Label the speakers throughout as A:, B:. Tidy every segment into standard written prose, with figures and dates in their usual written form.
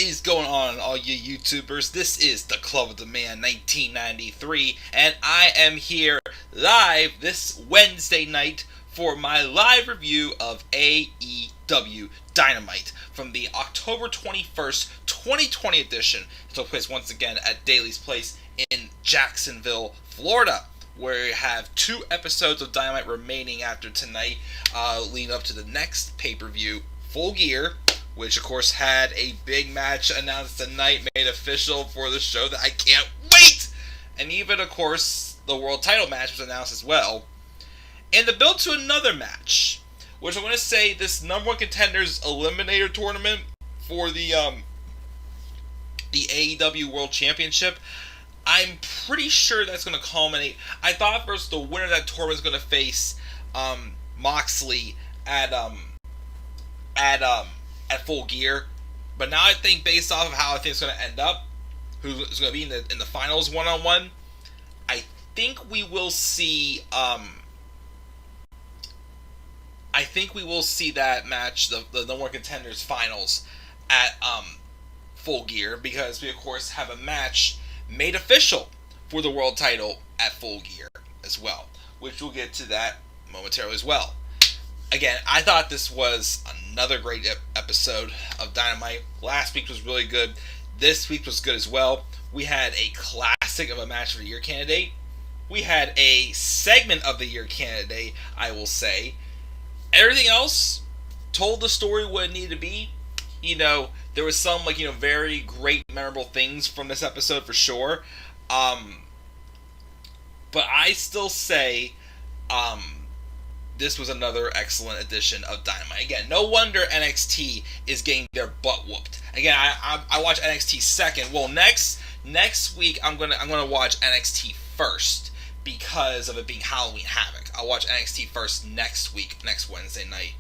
A: is going on, all you YouTubers? This is the Club of the Man 1993, and I am here live this Wednesday night for my live review of AEW Dynamite from the October 21st, 2020 edition. It took place once again at Daly's Place in Jacksonville, Florida, where we have 2 episodes of Dynamite remaining after tonight, leading up to the next pay-per-view, Full Gear, which of course had a big match announced tonight, made official for the show that I can't wait! And even, of course, the world title match was announced as well. And the build to another match, which I'm going to say this number one contenders eliminator tournament for the AEW World Championship. I'm pretty sure that's going to culminate. I thought first the winner of that tournament was going to face Moxley at Full Gear, but now I think based off of how I think it's going to end up, who's going to be in the finals 1-on-1, I think we will see. I think we will see that match, the number one contenders finals, at Full Gear, because we of course have a match made official for the world title at Full Gear as well, which we'll get to that momentarily as well. Again, I thought this was another great episode of Dynamite. Last week was really good. This week was good as well. We had a classic of a match of the year candidate. We had a segment of the year candidate, I will say. Everything else told the story what it needed to be. You know, there was some, very great, memorable things from this episode for sure. But I still say, this was another excellent edition of Dynamite. Again, no wonder NXT is getting their butt whooped. Again, I watch NXT second. Well, next week I'm gonna watch NXT first because of it being Halloween Havoc. I'll watch NXT first next week, next Wednesday night.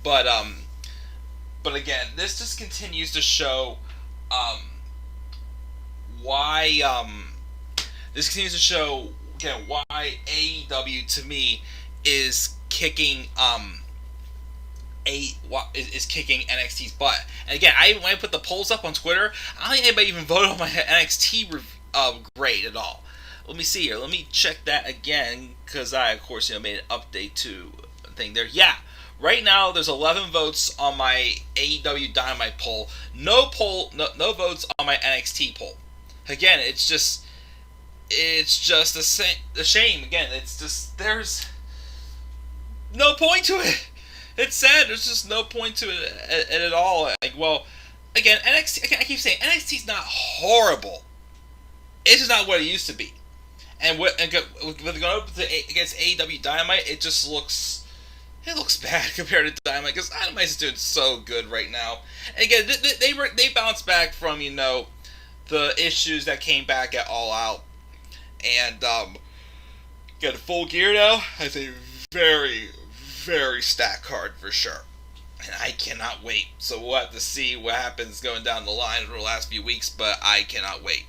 A: But again, this just continues to show why why AEW to me is kicking kicking NXT's butt. And again, when I put the polls up on Twitter, I don't think anybody even voted on my NXT grade at all. Let me see here. Let me check that again, because I of course made an update to a thing there. Yeah. Right now, there's 11 votes on my AEW Dynamite poll. No votes on my NXT poll. Again, it's just a shame. Again, it's just there's no point to it. It's sad. There's just no point to it at all. Again, NXT. I keep saying NXT's not horrible. It's just not what it used to be. And with going up against AEW Dynamite, it just looks. It looks bad compared to Dynamite, because Dynamite's doing so good right now. And again, they bounced back from the issues that came back at All Out, and got a Full Gear now. Has a very, very stacked card for sure, and I cannot wait. So we'll have to see what happens going down the line over the last few weeks, but I cannot wait.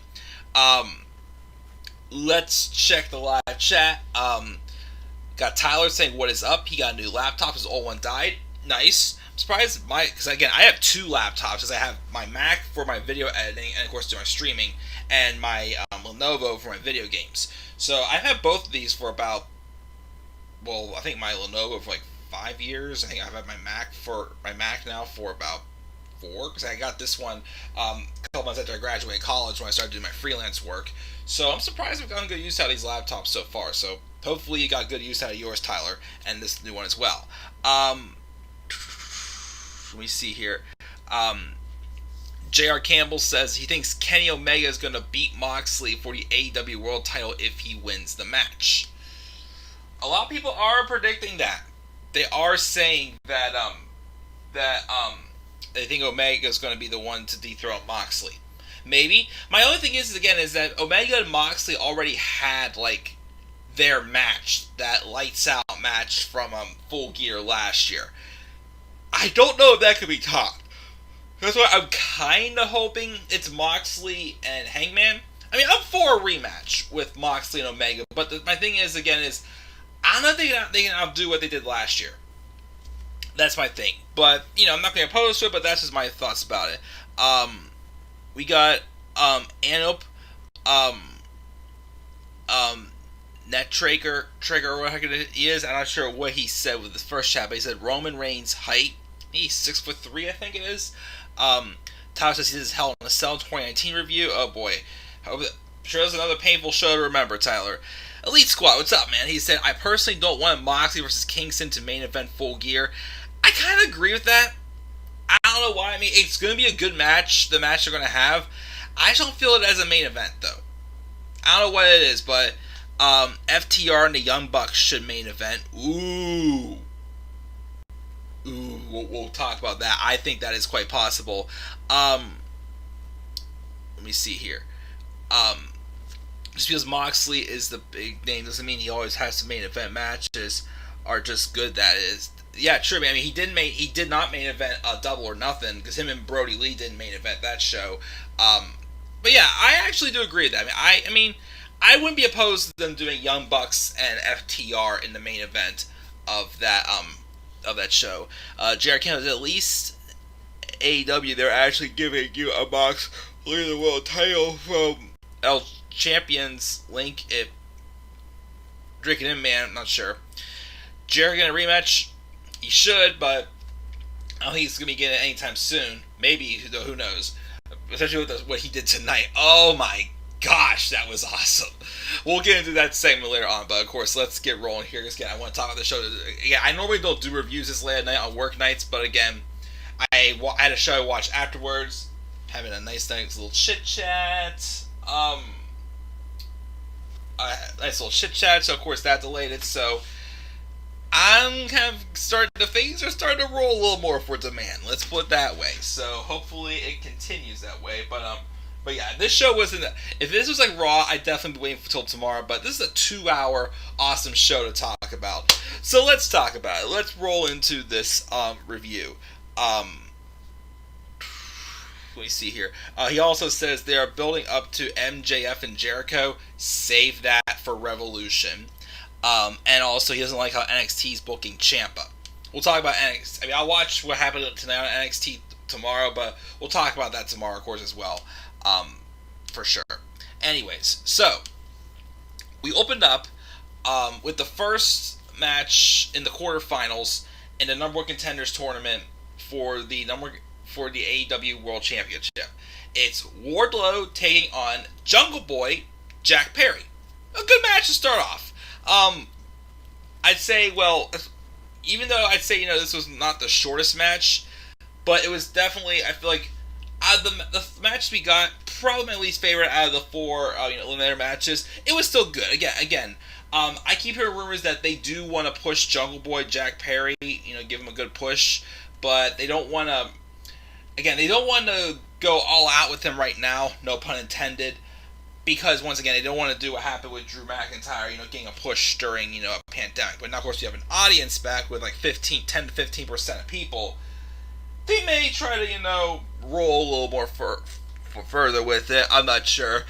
A: Let's check the live chat. Got Tyler saying, what is up? He got a new laptop. His old one died. Nice. I'm surprised because again, I have 2 laptops, because I have my Mac for my video editing and of course doing my streaming, and my Lenovo for my video games. So I've had both of these for about, I think my Lenovo for 5 years. I think I've had my Mac now for about 4, because I got this one a couple months after I graduated college when I started doing my freelance work. So I'm surprised we've gotten good use out of these laptops so far. So hopefully you got good use out of yours, Tyler, and this new one as well. Let me see here. J.R. Campbell says he thinks Kenny Omega is going to beat Moxley for the AEW World title if he wins the match. A lot of people are predicting that. They are saying that they think Omega is going to be the one to dethrone Moxley. Maybe. My only thing is that Omega and Moxley already had their match, that lights out match from Full Gear last year. I don't know if that could be topped. That's why I'm kind of hoping it's Moxley and Hangman. I mean, I'm for a rematch with Moxley and Omega, but my thing is, again, is I don't think they can outdo what they did last year. That's my thing. But, I'm not going to oppose to it, but that's just my thoughts about it. We got Anup, um, Net Trigger, whatever he is. I'm not sure what he said with the first chat, but he said Roman Reigns' height. He's 6'3", I think it is. Tyler says he does Hell in a Cell 2019 review. Oh boy. Sure, that's another painful show to remember, Tyler. Elite Squad, what's up, man? He said, I personally don't want Moxley versus Kingston to main event Full Gear. I kind of agree with that. I don't know why. I mean, it's going to be a good match, the match they're going to have. I just don't feel it as a main event, though. I don't know what it is, but FTR and the Young Bucks should main event. Ooh, we'll talk about that. I think that is quite possible. Let me see here. Just because Moxley is the big name doesn't mean he always has to main event matches are just good. That is, yeah, true. I mean, he did not main event Double or Nothing because him and Brody Lee didn't main event that show. But yeah, I actually do agree with that. I mean, I wouldn't be opposed to them doing Young Bucks and FTR in the main event of that show. Jared Campbell, at least AEW, they're actually giving you a box leading the world title from El Champions link. If drinking in, man, I'm not sure. Jared gonna rematch? He should, but I don't think he's gonna be getting it anytime soon. Maybe, who knows? Especially with what he did tonight. Oh my gosh, that was awesome. We'll get into that segment later on, but of course, let's get rolling here. Because again, I want to talk about the show. Yeah, I normally don't do reviews this late at night on work nights, but again, I had a show I watched afterwards, having a nice little chit chat. Nice little chit chat. So of course that delayed it. So I'm kind of things are starting to roll a little more for demand. Let's put it that way. So hopefully it continues that way. But yeah, this show wasn't. If this was like Raw, I'd definitely be waiting until tomorrow. But this is a 2-hour awesome show to talk about. So let's talk about it. Let's roll into this review. Let me see here. He also says they are building up to MJF and Jericho. Save that for Revolution. And also, he doesn't like how NXT's booking Ciampa. We'll talk about NXT. I mean, I'll watch what happened tonight on NXT tomorrow, but we'll talk about that tomorrow, of course, as well. For sure. Anyways, so we opened up with the first match in the quarterfinals in the number one contenders tournament for the AEW World Championship. It's Wardlow taking on Jungle Boy Jack Perry. A good match to start off. I'd say, well, even though I'd say, this was not the shortest match, but it was definitely, I feel like, out of the matches we got, probably my least favorite out of the 4 eliminator matches. It was still good. Again, I keep hearing rumors that they do want to push Jungle Boy Jack Perry, give him a good push, but they don't want to. Again, they don't want to go all out with him right now. No pun intended. Because once again, they don't want to do what happened with Drew McIntyre, getting a push during, a pandemic. But now, of course, you have an audience back with like 10 to 15% of people. They may try to, roll a little more further with it. I'm not sure.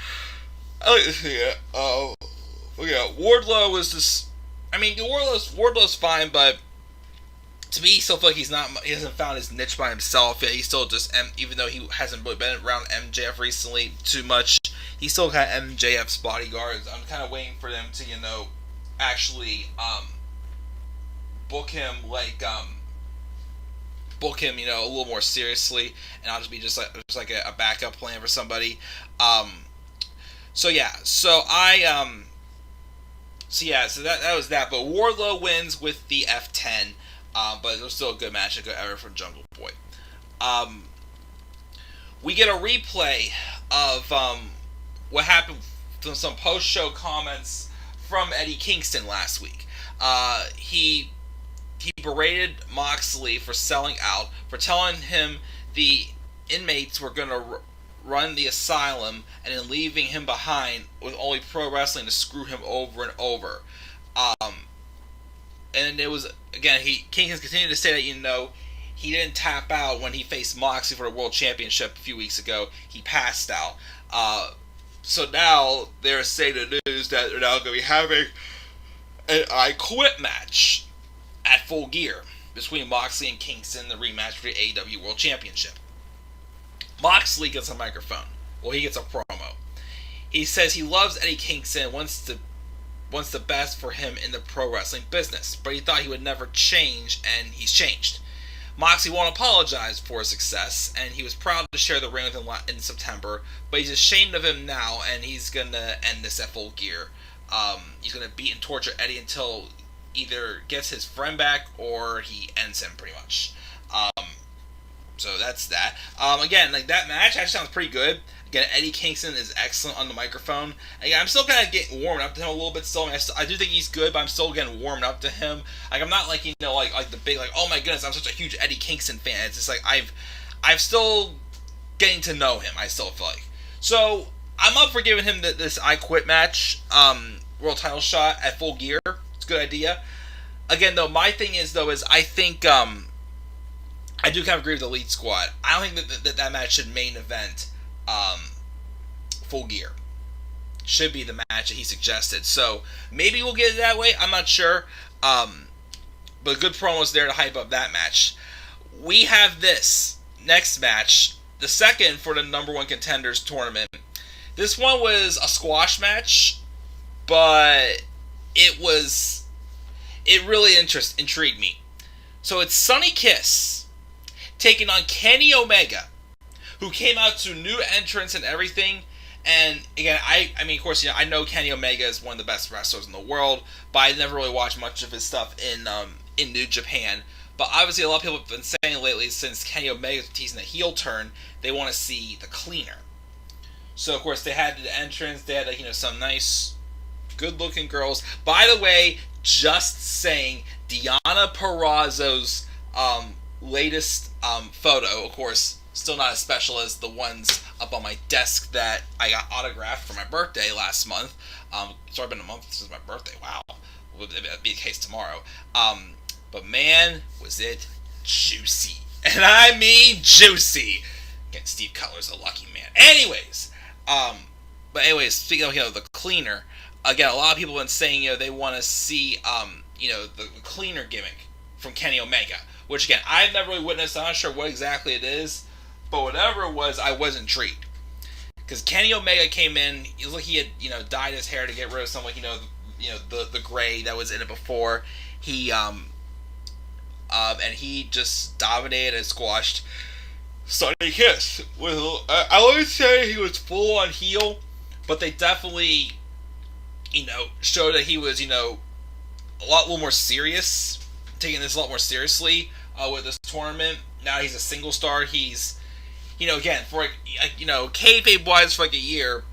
A: I like to see it. Yeah, Wardlow was just. I mean, Wardlow's fine, but to me, he still feel like he hasn't found his niche by himself yet. He's still just, even though he hasn't really been around MJF recently too much, he's still kind of MJF's bodyguards. I'm kind of waiting for them to, actually book him a little more seriously, and I'll just be just like a backup plan for somebody. So that was that. But Wardlow wins with the F10. But it was still a good match, a good effort from Jungle Boy. We get a replay of what happened from some post-show comments from Eddie Kingston last week. He berated Moxley for selling out, for telling him the inmates were going to run the asylum and then leaving him behind with only pro wrestling to screw him over and over. And it was, again, Kingston continued to say that, he didn't tap out when he faced Moxley for the World Championship a few weeks ago. He passed out. So now they're saying the news that they're now going to be having an I Quit match at Full Gear between Moxley and Kingston, the rematch for the AEW World Championship. Moxley gets a microphone. Well, he gets a promo. He says he loves Eddie Kingston and wants the best for him in the pro wrestling business, but he thought he would never change, and he's changed. Moxley won't apologize for his success, and he was proud to share the ring with him in September, but he's ashamed of him now, and he's going to end this at Full Gear. He's going to beat and torture Eddie until either gets his friend back or he ends him, pretty much. So that's that. Again, like, that match actually sounds pretty good. Again, Eddie Kingston is excellent on the microphone. Again, I'm still kind of getting warmed up to him a little bit still. I do think he's good, but I'm still getting warmed up to him. Like, I'm not like, like the big, like, oh my goodness, I'm such a huge Eddie Kingston fan. It's just like, I've still getting to know him, I still feel like. So, I'm up for giving him this I Quit match, world title shot at Full Gear. It's a good idea. Again, though, my thing is I think, I do kind of agree with the Elite Squad. I don't think that match should main event Full Gear. Should be the match that he suggested. So maybe we'll get it that way. I'm not sure. But good promos there to hype up that match. We have this next match, the second for the number one contenders tournament. This one was a squash match, but it really intrigued me. So it's Sonny Kiss taking on Kenny Omega, who came out to new entrants and everything. And again, I mean, of course, I know Kenny Omega is one of the best wrestlers in the world, but I never really watched much of his stuff in New Japan. But obviously, a lot of people have been saying lately, since Kenny Omega's teasing a heel turn, they want to see the cleaner. So of course, they had the entrance. They had some nice, good-looking girls. By the way, just saying, Deonna Purrazzo's latest photo, of course, still not as special as the ones up on my desk that I got autographed for my birthday last month. It's already been a month since my birthday. Wow. It'll be the case tomorrow. But man, was it juicy. And I mean juicy. Again, Steve Cutler's a lucky man. Anyways, speaking of the cleaner, again, a lot of people have been saying they want to see the cleaner gimmick from Kenny Omega, which again I've never really witnessed. I'm not sure what exactly it is, but whatever it was, I was intrigued because Kenny Omega came in. It looked like he had dyed his hair to get rid of some the gray that was in it before. He and he just dominated and squashed Sonny Kiss. I wouldn't say he was full on heel, but they definitely showed that he was a little more serious, taking this a lot more seriously with this tournament. Now he's a single star. He's again, for kayfabe wise, for a year,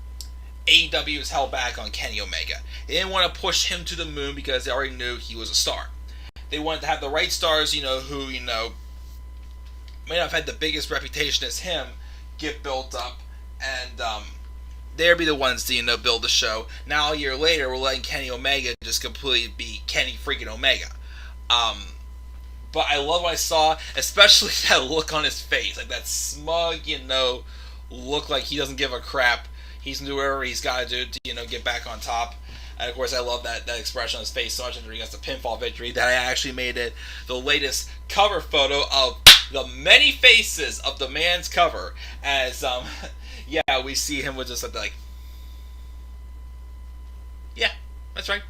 A: AEW was held back on Kenny Omega. They didn't want to push him to the moon because they already knew he was a star. They wanted to have the right stars, who may not have had the biggest reputation as him, get built up, and they'd be the ones to build the show. Now a year later, we're letting Kenny Omega just completely be Kenny freaking Omega. But I love what I saw, especially that look on his face, like that smug, look like he doesn't give a crap. He's doing whatever he's got to do to, get back on top. And of course, I love that expression on his face so much after he gets the pinfall victory that I actually made it the latest cover photo of the many faces of the man's cover. As we see him with just yeah, that's right,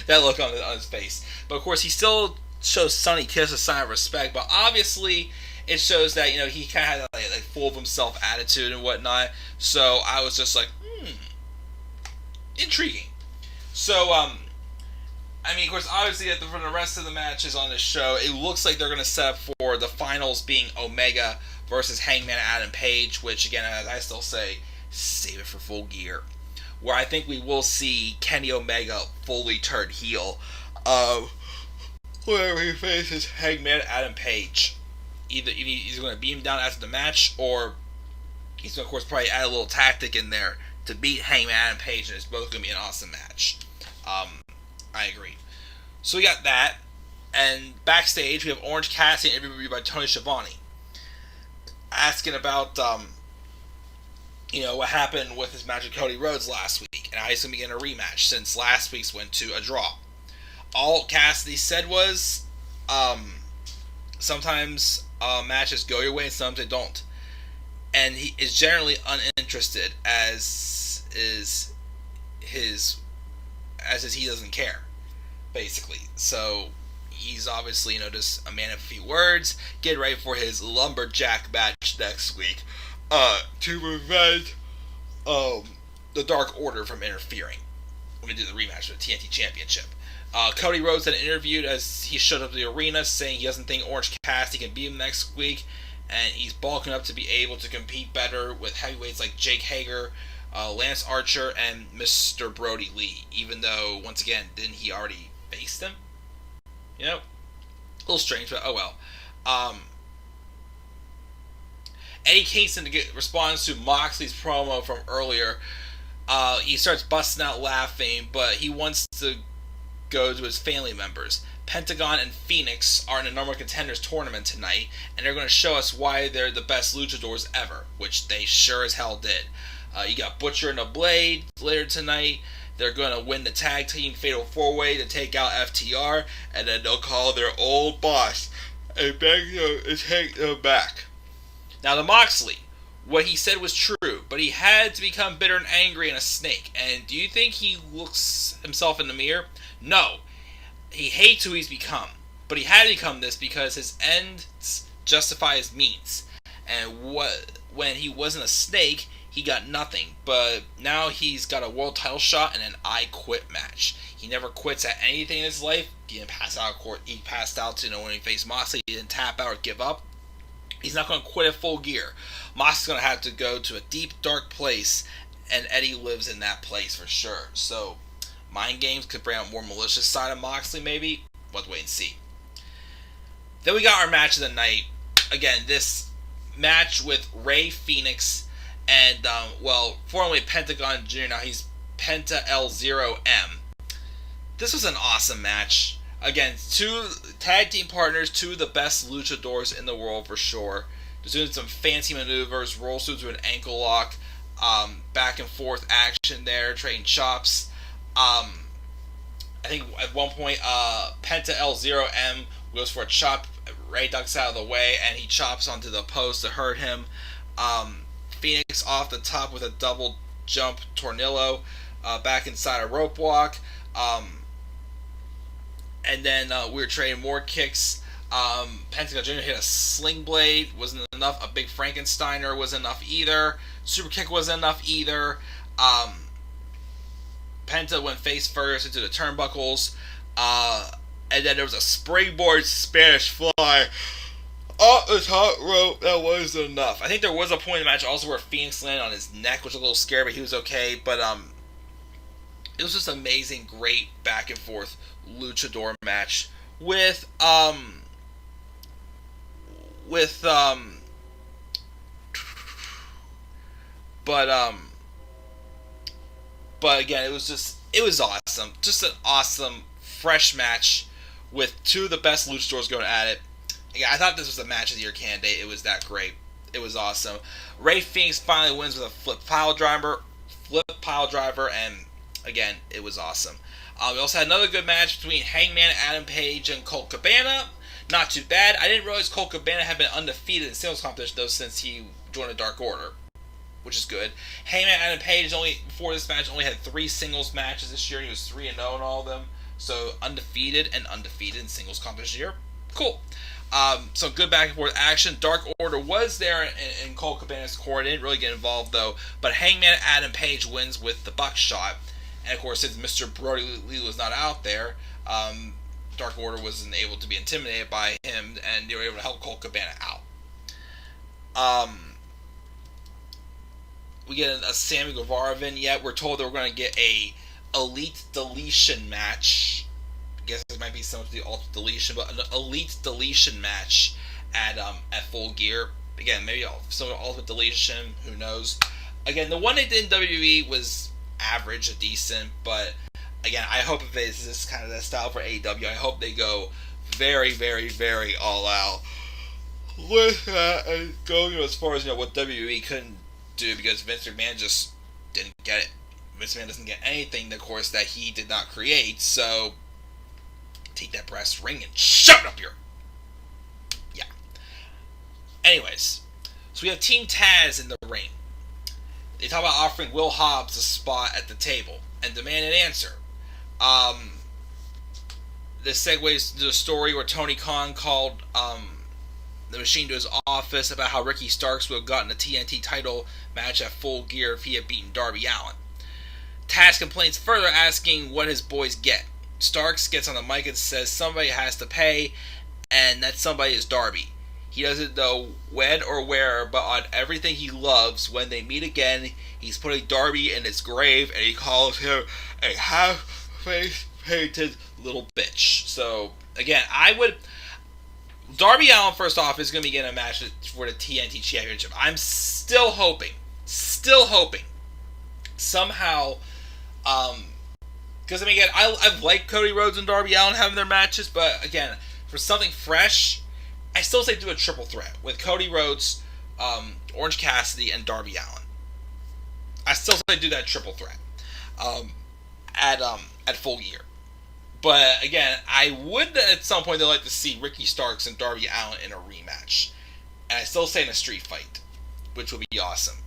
A: that look on his face. But of course, he still shows Sonny Kiss a sign of respect, but obviously it shows that he kind of had that full of himself attitude and whatnot. So I was just like, intriguing. So of course, obviously for the rest of the matches on this show, it looks like they're going to set up for the finals being Omega versus Hangman Adam Page, which again, as I still say, save it for Full Gear, where I think we will see Kenny Omega fully turn heel whenever he faces Hangman Adam Page. Either he's going to beat him down after the match, or he's going to, of course, probably add a little tactic in there to beat Hangman Adam Page, and it's both going to be an awesome match. I agree. So we got that, and backstage we have Orange Cassidy interviewed by Tony Schiavone, asking about what happened with his match with Cody Rhodes last week, and how he's going to be in a rematch since last week's went to a draw. All Cassidy said was, sometimes matches go your way and sometimes they don't. And he is generally uninterested, his as he doesn't care, basically. So he's obviously, just a man of a few words. Get ready for his lumberjack match next week, to prevent the Dark Order from interfering when we do the rematch for the TNT Championship. Cody Rhodes had interviewed as he showed up to the arena, saying he doesn't think Orange Cassidy can beat him next week, and he's bulking up to be able to compete better with heavyweights like Jake Hager, Lance Archer, and Mr. Brody Lee. Even though, once again, didn't he already face them? A little strange, but oh well. Eddie Kingston responds to Moxley's promo from earlier. He starts busting out laughing, but he wants to go to his family members. Pentagon and Phoenix are in the number one contenders tournament tonight, and they're going to show us why they're the best luchadors ever, which they sure as hell did. You got Butcher and the Blade later tonight. They're going to win the tag team fatal 4-way to take out FTR, and then they'll call their old boss and beg them to take them back. Now, the Moxley, what he said was true, but he had to become bitter and angry and a snake. And do you think he looks himself in the mirror? No. He hates who he's become. But he had to become this because his ends justify his means. And when he wasn't a snake, he got nothing. But now he's got a world title shot and an I Quit match. He never quits at anything in his life. He didn't pass out of court. He passed out to, when he faced Moxley. He didn't tap out or give up. He's not going to quit at Full Gear. Moxley's going to have to go to a deep, dark place, and Eddie lives in that place for sure. So, mind games could bring out more malicious side of Moxley, maybe. Let's wait and see. Then we got our match of the night. Again, this match with Rey Fenix and, formerly Pentagon Jr., now he's Penta L0M. This was an awesome match. Again, two tag team partners, two of the best luchadors in the world for sure. Just doing some fancy maneuvers, rolls through an ankle lock, back and forth action there, trading chops. I think at one point, Penta L0M goes for a chop. Ray ducks out of the way, and he chops onto the post to hurt him. Phoenix off the top with a double jump tornillo, back inside a rope walk. And then we were trading more kicks. Pentagon Jr. hit a sling blade, wasn't enough. A big Frankensteiner wasn't enough either. Super kick wasn't enough either. Penta went face first into the turnbuckles. And then there was a springboard Spanish fly off the top rope. That wasn't enough. I think there was a point in the match also where Phoenix landed on his neck, which was a little scary, but he was okay. But it was just amazing, great back and forth luchador match with but again, it was awesome. Just an awesome, fresh match with two of the best luchadors going at it. Again, I thought this was a match of the year candidate. It was that great. It was awesome. Rey Fenix finally wins with a flip pile driver, and again, it was awesome. We also had another good match between Hangman Adam Page and Colt Cabana. Not too bad. I didn't realize Colt Cabana had been undefeated in singles competition though since he joined the Dark Order, which is good. Hangman Adam Page before this match only had 3 singles matches this year. He was 3-0 in all of them. So undefeated in singles competition here. Cool. Some good back and forth action. Dark Order was there in Colt Cabana's corner. Didn't really get involved though. But Hangman Adam Page wins with the buckshot. And of course, since Mr. Brody Lee was not out there, Dark Order wasn't able to be intimidated by him, and they were able to help Colt Cabana out. We get a Sammy Guevara vignette. We're told that we're going to get a Elite Deletion match. I guess it might be similar to the Ultimate Deletion, but an Elite Deletion match at Full Gear. Again, maybe similar to Ultimate Deletion. Who knows? Again, the one they did in WWE was average, decent, but again, I hope if it's this kind of that style for AEW, I hope they go very, very, very all out with that and go as far as what WWE couldn't do because Vince McMahon just didn't get it. Vince McMahon doesn't get anything, of course, that he did not create. So take that brass ring and shove it up your Anyways, so we have Team Taz in the ring. They talk about offering Will Hobbs a spot at the table and demand an answer. This segues to the story where Tony Khan called the Machine to his office about how Ricky Starks would have gotten a TNT title match at Full Gear if he had beaten Darby Allin. Taz complains further, asking what his boys get. Starks gets on the mic and says somebody has to pay, and that somebody is Darby. He doesn't know when or where, but on everything he loves, when they meet again, he's putting Darby in his grave, and he calls him a half-faced, painted little bitch. So, again, Darby Allin, first off, is going to be getting a match for the TNT Championship. I'm still hoping, somehow, because, again, I've liked Cody Rhodes and Darby Allin having their matches, but, again, for something fresh, I still say do a triple threat with Cody Rhodes, Orange Cassidy, and Darby Allin. I still say do that triple threat at Full Gear. But again, I would at some point like to see Ricky Starks and Darby Allin in a rematch, and I still say in a street fight, which would be awesome.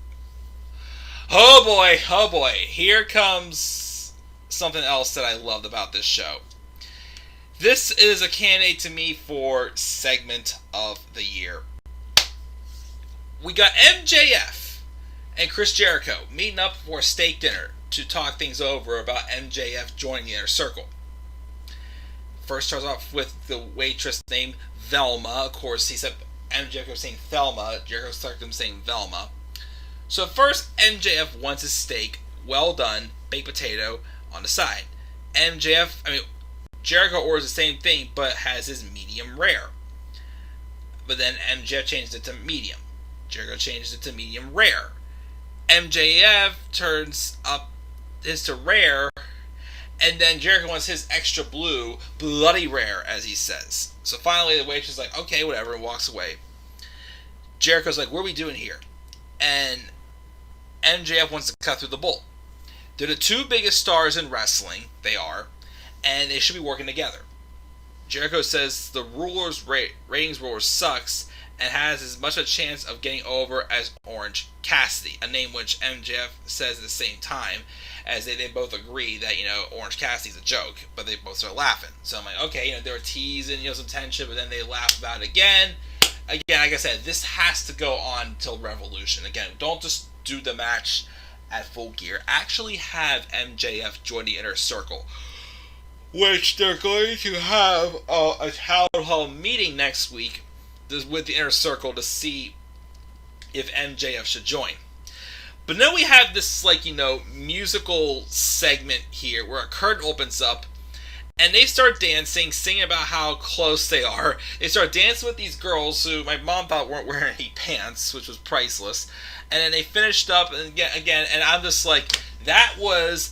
A: Oh boy! Here comes something else that I loved about this show. This is a candidate to me for segment of the year. We got MJF and Chris Jericho meeting up for a steak dinner to talk things over about MJF joining the Inner Circle. First starts off with the waitress named Velma. Of course, he said MJF was saying Thelma. Jericho started him saying Velma. So first, MJF wants his steak, well done, baked potato, on the side. Jericho orders the same thing, but has his medium rare. But then MJF changed it to medium. Jericho changed it to medium rare. MJF turns up his to rare, and then Jericho wants his extra blue, bloody rare, as he says. So finally the waitress is like, okay, whatever, and walks away. Jericho's like, what are we doing here? And MJF wants to cut through the bull. They're the two biggest stars in wrestling, they are, and they should be working together. Jericho says the ratings ruler sucks and has as much a chance of getting over as Orange Cassidy, a name which MJF says at the same time, as they both agree that, Orange Cassidy's a joke, but they both start laughing. So I'm like, okay, they were teasing, some tension, but then they laugh about it again. Again, like I said, this has to go on till Revolution. Again, don't just do the match at Full Gear. Actually have MJF join the Inner Circle, which they're going to have a town hall meeting next week with the Inner Circle to see if MJF should join. But then we have this, musical segment here where a curtain opens up and they start dancing, singing about how close they are. They start dancing with these girls who my mom thought weren't wearing any pants, which was priceless. And then they finished up and again, and I'm just like, that was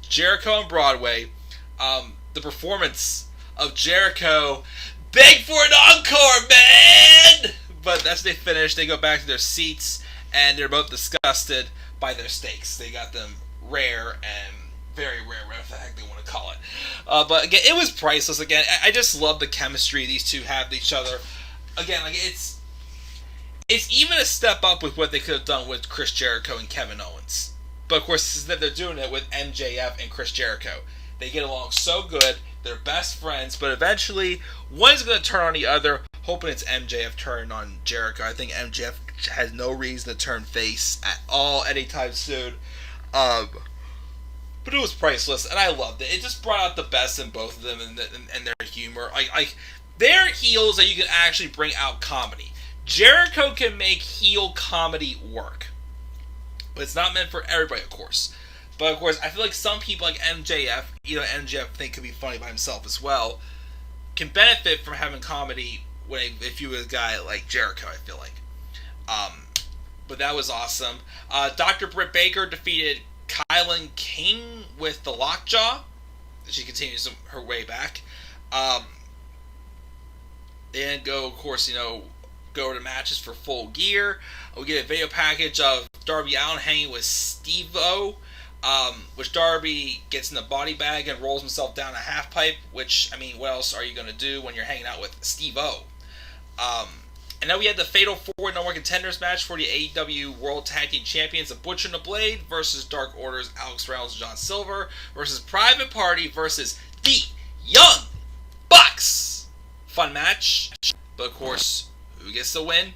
A: Jericho on Broadway. The performance of Jericho. Beg for an encore, man! But that's they finish. They go back to their seats, and they're both disgusted by their steaks. They got them rare and very rare, whatever the heck they want to call it. But again, it was priceless. Again, I just love the chemistry these two have with each other. Again, it's even a step up with what they could have done with Chris Jericho and Kevin Owens. But of course, they're doing it with MJF and Chris Jericho. They get along so good. They're best friends, but eventually one's going to turn on the other, hoping it's MJF turning on Jericho. I think MJF has no reason to turn face at all anytime soon. But it was priceless, and I loved it. It just brought out the best in both of them and their humor. They're heels that you can actually bring out comedy. Jericho can make heel comedy work, but it's not meant for everybody, of course. But of course, I feel like some people like MJF, MJF think could be funny by himself as well, can benefit from having comedy if you were a guy like Jericho, I feel like. But that was awesome. Dr. Britt Baker defeated Kylan King with the lockjaw. She continues her way back. And go, of course, go to matches for Full Gear. We get a video package of Darby Allin hanging with Steve-O, which Darby gets in the body bag and rolls himself down a half pipe, which, what else are you going to do when you're hanging out with Steve-O? And then we had the Fatal 4 No More Contenders match for the AEW World Tag Team Champions, the Butcher and the Blade versus Dark Order's Alex Reynolds and John Silver versus Private Party versus the Young Bucks. Fun match. But of course, who gets the win?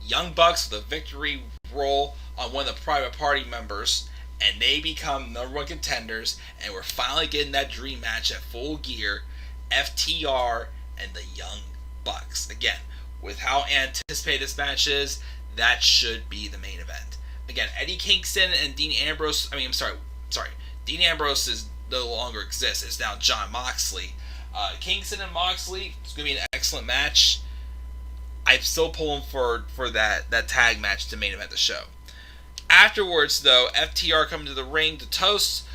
A: Young Bucks with a victory roll on one of the Private Party members, and they become number one contenders, and we're finally getting that dream match at Full Gear, FTR and the Young Bucks. Again, with how anticipated this match is, that should be the main event. Again, Eddie Kingston and Dean Ambrose, Dean Ambrose no longer exists. It's now Jon Moxley. Kingston and Moxley, it's going to be an excellent match. I'm still pulling for that tag match to main event the show. Afterwards, though, FTR come to the ring to toast.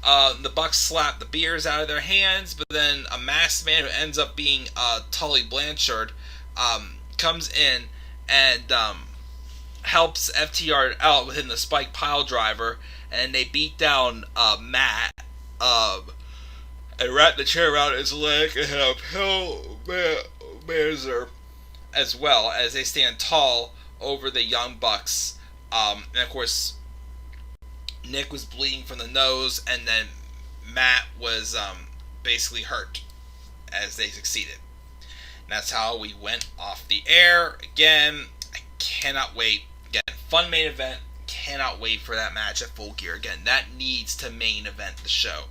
A: The Bucks slap the beers out of their hands, but then a masked man who ends up being Tully Blanchard comes in and helps FTR out within the spike pile driver, and they beat down Matt and wrap the chair around his leg and have Hellraiser as well, as they stand tall over the Young Bucks. And of course, Nick was bleeding from the nose, and then Matt was basically hurt as they succeeded. And that's how we went off the air. Again, I cannot wait. Again, fun main event. Cannot wait for that match at Full Gear. Again, that needs to main event the show.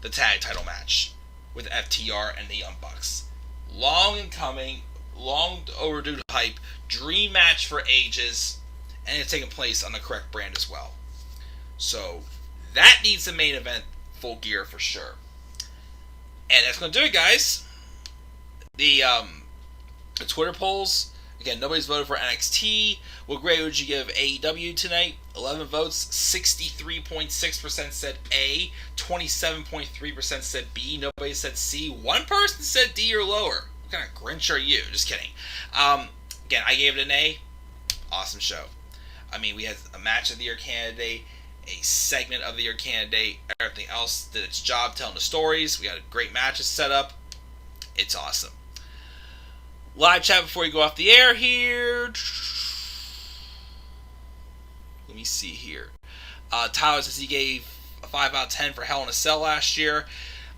A: The tag title match with FTR and the Young Bucks. Long in coming, long overdue hype, dream match for ages, and it's taking place on the correct brand as well. So that needs the main event Full Gear for sure. And that's going to do it, guys. The Twitter polls. Again, nobody's voted for NXT. What grade would you give AEW tonight? 11 votes, 63.6% said A, 27.3% said B, nobody said C, one person said D or lower. What kind of Grinch are you? Just kidding. Again, I gave it an A. Awesome show. I mean, we had a match of the year candidate, a segment of the year candidate, everything else did its job telling the stories. We had great matches set up. It's awesome. Live chat before you go off the air here. Let me see here. Tyler says he gave a 5 out of 10 for Hell in a Cell last year.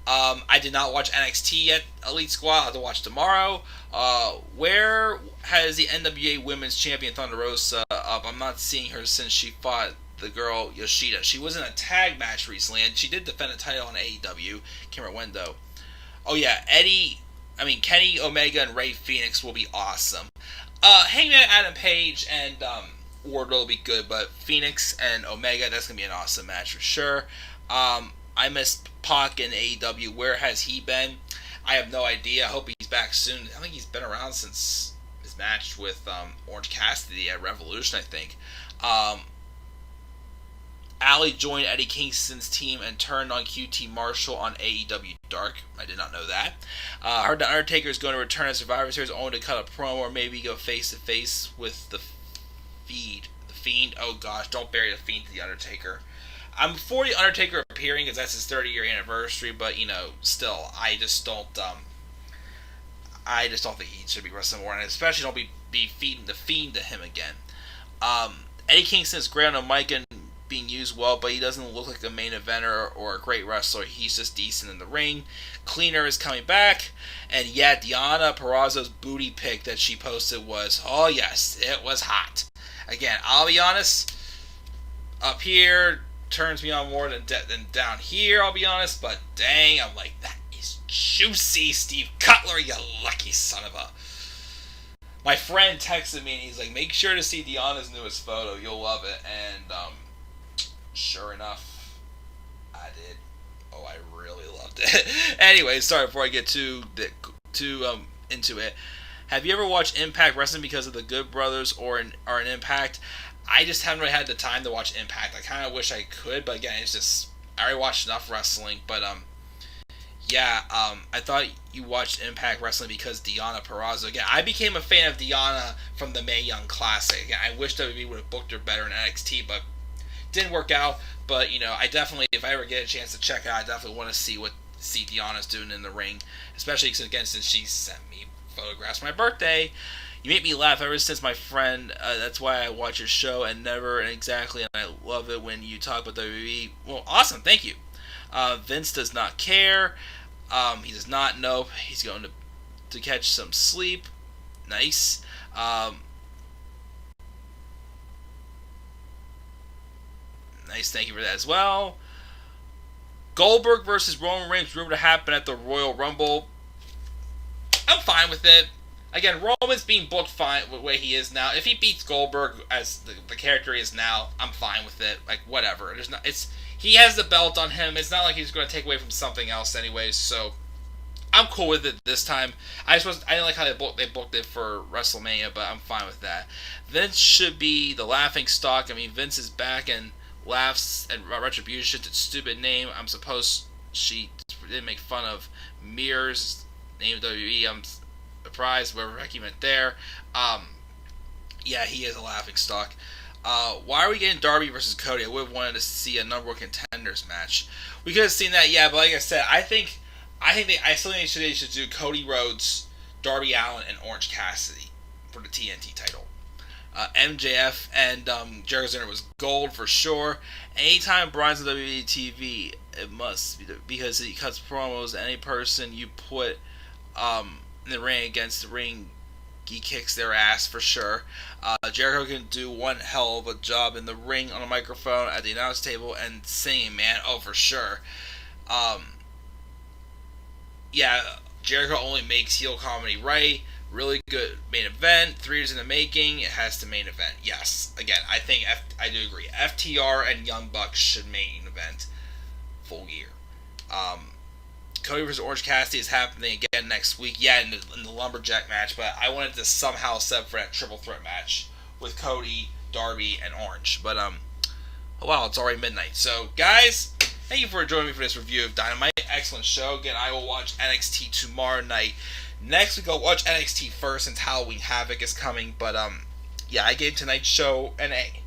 A: I did not watch NXT yet, Elite Squad. I'll have to watch tomorrow. Where has the NWA Women's Champion Thunder Rosa up? I'm not seeing her since she fought the girl Yoshida. She was in a tag match recently, and she did defend a title on AEW. Can't remember when, though. Oh, yeah. Kenny Omega and Rey Fenix will be awesome. Hangman Adam Page and Wardlow will be good, but Phoenix and Omega, that's going to be an awesome match for sure. I miss Pac in AEW. Where has he been? I have no idea. I hope he's back soon. I think he's been around since his match with Orange Cassidy at Revolution, I think. Allie joined Eddie Kingston's team and turned on QT Marshall on AEW Dark. I did not know that. Heard the Undertaker is going to return at Survivor Series only to cut a promo or maybe go face-to-face with the Fiend. Oh gosh, don't bury the Fiend to the Undertaker. I'm for the Undertaker appearing because that's his 30-year anniversary, but still, I just don't think he should be wrestling more, and especially don't be feeding the Fiend to him again. Eddie Kingston is great on the mic and being used well, but he doesn't look like a main eventer or a great wrestler. He's just decent in the ring. Cleaner is coming back, and yeah, Deonna Purrazzo's booty pic that she posted was, oh yes, it was hot. Again, I'll be honest, up here turns me on more than down here, I'll be honest, but dang, I'm like, that is juicy, Steve Cutler, you lucky son of a... My friend texted me and he's like, make sure to see Deonna's newest photo, you'll love it, and sure enough, I did. Oh, I really loved it. Anyway, sorry, before I get too into it, have you ever watched Impact Wrestling because of the Good Brothers or an Impact? I just haven't really had the time to watch Impact. I kind of wish I could, but again, it's just, I already watched enough wrestling, but I thought you watched Impact Wrestling because Deonna Purrazzo. Again, I became a fan of Deonna from the Mae Young Classic. Again, I wish WWE would have booked her better in NXT, but didn't work out. But I definitely, if I ever get a chance to check it out, I definitely want to see Deonna's doing in the ring, especially since she sent me photographs for my birthday. You make me laugh ever since my friend. That's why I watch your show and never and exactly. And I love it when you talk about WWE. Well, awesome. Thank you. Vince does not care. He does not know. He's going to catch some sleep. Nice. Nice. Thank you for that as well. Goldberg versus Roman Reigns rumored to happen at the Royal Rumble. I'm fine with it. Again, Roman's being booked fine with the way he is now. If he beats Goldberg as the character he is now, I'm fine with it. Like, whatever. He has the belt on him. It's not like he's going to take away from something else anyways, so I'm cool with it this time. I didn't like how they booked it for WrestleMania, but I'm fine with that. Vince should be the laughing stock. I mean, Vince is back and laughs at Retribution. It's a stupid name. I'm supposed she didn't make fun of Mirror's name of WWE. I'm surprised wherever Becky meant there. Yeah, he is a laughing stock. Why are we getting Darby versus Cody? I would have wanted to see a number one contenders match. We could have seen that, yeah, but like I said, I still think they should do Cody Rhodes, Darby Allin, and Orange Cassidy for the TNT title. MJF and Jericho Center was gold for sure. Anytime Brian's on WWE TV, it must be because he cuts promos. Any person you put in the ring against the ring, he kicks their ass for sure. Jericho can do one hell of a job in the ring, on a microphone, at the announce table, and singing, man. Oh, for sure. Yeah, Jericho only makes heel comedy right. Really good main event. 3 years in the making. It has to main event. Yes. Again, I think I do agree. FTR and Young Bucks should main event Full Gear. Cody vs. Orange Cassidy is happening again next week. Yeah, in the Lumberjack match, but I wanted to somehow set up for that triple threat match with Cody, Darby, and Orange. But oh wow, it's already midnight. So guys, thank you for joining me for this review of Dynamite. Excellent show. Again, I will watch NXT tomorrow night. Next week I'll watch NXT first since Halloween Havoc is coming. But yeah, I gave tonight's show an A.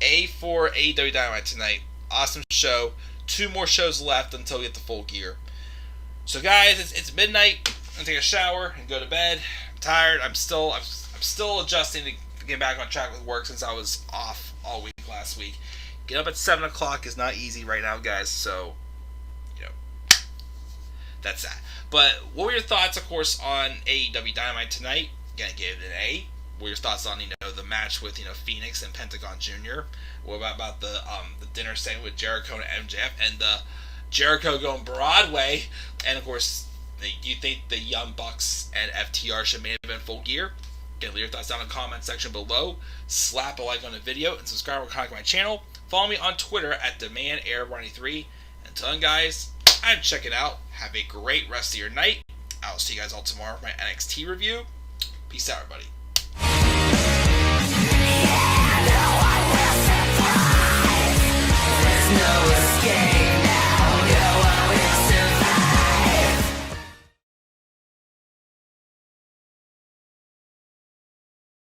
A: A for AEW Dynamite tonight. Awesome show. 2 more shows left until we get the Full Gear. So guys, it's midnight. I'm gonna take a shower and go to bed. I'm tired. I'm still adjusting to get back on track with work since I was off all week last week. Get up at 7 o'clock is not easy right now, guys. So, that's that. But what were your thoughts, of course, on AEW Dynamite tonight? Again, I gave it an A. What were your thoughts on the match with Phoenix and Pentagon Jr.? What about the dinner segment with Jericho and MJF and the Jericho going Broadway? And of course, do you think the Young Bucks and FTR should main event Full Gear? Again, leave your thoughts down in the comment section below. Slap a like on the video and subscribe or comment to my channel. Follow me on Twitter at DemandAir93. Until then, guys, I'm checking out. Have a great rest of your night. I'll see you guys all tomorrow for my NXT review. Peace out, everybody.
B: No